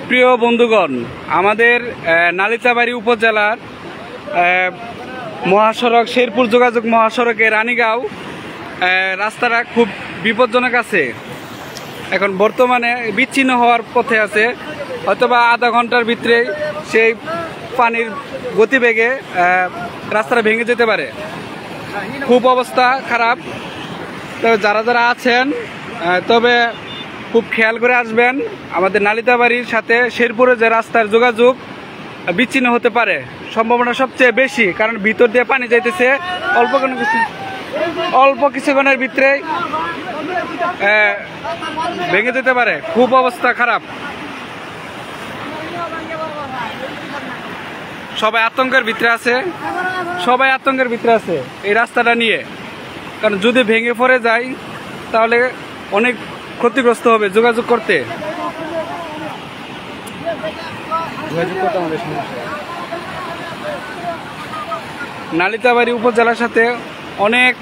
প্রিয় বন্ধুগণ, আমাদের নালিতাবাড়ী উপজেলার মহাসড়ক শেরপুর যোগাযোগ মহাসড়কে রানীগাঁও রাস্তাটা খুব বিপজ্জনক আছে। এখন বর্তমানে বিচ্ছিন্ন হওয়ার পথে আছে, হয়তোবা আধা ঘন্টার ভিতরে সেই পানির গতিবেগে রাস্তাটা ভেঙে যেতে পারে। খুব অবস্থা খারাপ। তবে যারা যারা আছেন তবে খুব খেয়াল করে আসবেন। আমাদের নালিতাবাড়ির সাথে শেরপুরে যে রাস্তার যোগাযোগ বিচ্ছিন্ন হতে পারে সম্ভাবনা সবচেয়ে বেশি, কারণ ভিতর দিয়ে পানি যাইতেছে। অল্প কিছুক্ষণের ভিতরে ভেঙে যেতে পারে। খুব অবস্থা খারাপ। সবাই আতঙ্কের ভিতরে আছে এই রাস্তাটা নিয়ে, কারণ যদি ভেঙে পড়ে যায় তাহলে অনেক ক্ষতিগ্রস্ত হবে। যোগাযোগ করতে আমাদের সমস্যা। নালিতাবাড়ী উপজেলার সাথে অনেক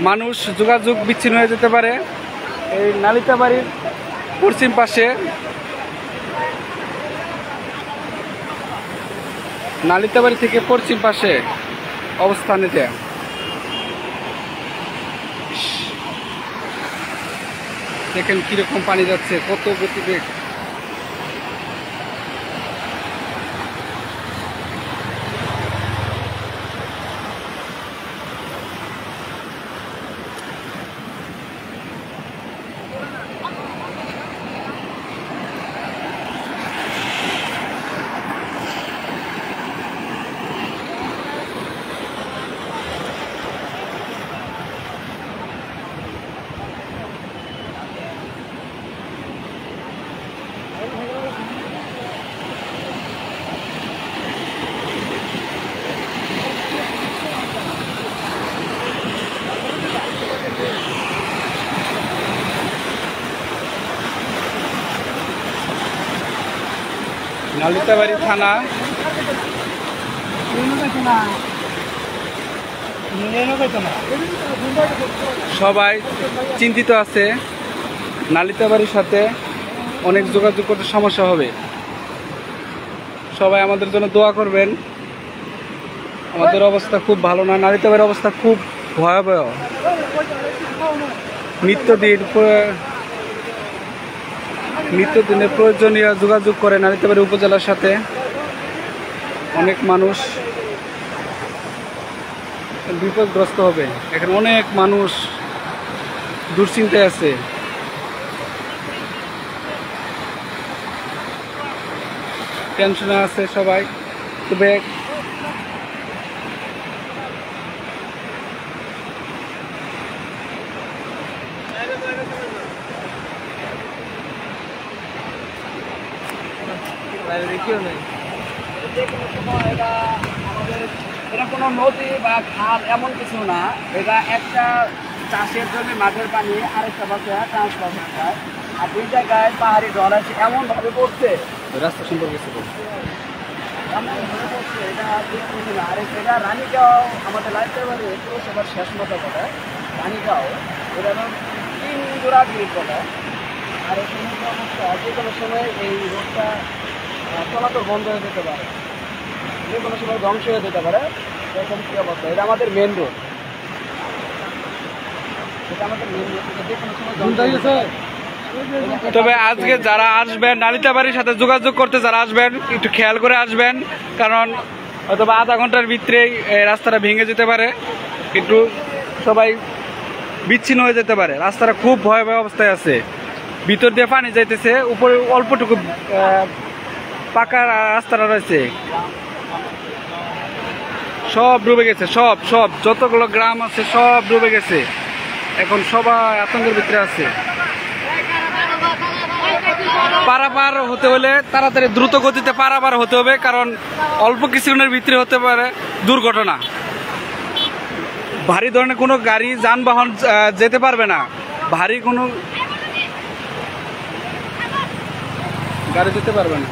মানুষ যোগাযোগ বিচ্ছিন্ন হয়ে যেতে পারে। এই নালিতাবাড়ির পশ্চিম পাশে, নালিতাবাড়ি থেকে পশ্চিম পাশে অবস্থান এটা। দেখেন কিরকম পানি যাচ্ছে, কত গতিবেগ। নালিতাবাড়ি থানা সবাই চিন্তিত আছে। নালিতাবাড়ির সাথে অনেক যোগাযোগ করতে সমস্যা হবে। সবাই আমাদের জন্য দোয়া করবেন। আমাদের অবস্থা খুব ভালো না, নালিতাবাড়ির অবস্থা খুব ভয়াবহ। নিত্যদিনের প্রয়োজনীয় যোগাযোগ করে নালিতাবাড়ী উপজেলার সাথে অনেক মানুষ বিপদগ্রস্ত হবে। এখানে অনেক মানুষ দুশ্চিন্তায় আছে। টেনশনে আছে সবাই। তবে এটা কোনো নদী বা খাল এমন কিছু না, এটা একটা চাষের জমি মাঠের পানি আরেকটা পাশে ট্রান্সফার হয়। আর দুই জায়গায় পাহাড়ি ঢল আছে এমনভাবে পড়ছে, রাস্তা সম্পর্কে এমনভাবে পড়ছে এটা আর এটা রানীগাঁও আমাদের লাইব্রেরি পৌরসভার শেষ মতো বলে রানীগাঁও, এটা 3 জোড়া ব্রিজ বলে। আর এই সমস্ত অবস্থা যে কোনো সময় এই রোডটা চলাচল বন্ধ হয়ে যেতে পারে, যে কোনো সময় ধ্বংস হয়ে যেতে পারে। এরকম কি অবস্থা? এটা আমাদের মেন রোড, তবে আজকে যারা আসবেন নালিতাবাড়ির সাথে যোগাযোগ করতে যারা আসবেন একটু খেয়াল করে আসবেন, কারণ হয়তো আধা ঘন্টার ভিতরেই রাস্তাটা ভেঙে যেতে পারে। একটু সবাই বিচ্ছিন্ন হয়ে যেতে পারে। রাস্তাটা খুব ভয়াবহ অবস্থায় আছে। ভিতর দিয়ে পানি যাইতেছে, উপরে অল্পটুকু পাকা রাস্তাটা রয়েছে, সব ডুবে গেছে। সব যতগুলো গ্রাম আছে সব ডুবে গেছে। এখন সবাই আতঙ্কের ভিতরে আছে। পারাপার হতে হলে তাড়াতাড়ি দ্রুত গতিতে পারাপার হতে হবে, কারণ অল্প কিছুক্ষণের ভিতরে হতে পারে দুর্ঘটনা। ভারী ধরনের কোনো গাড়ি যানবাহন যেতে পারবে না, ভারী কোনো গাড়ি যেতে পারবে না।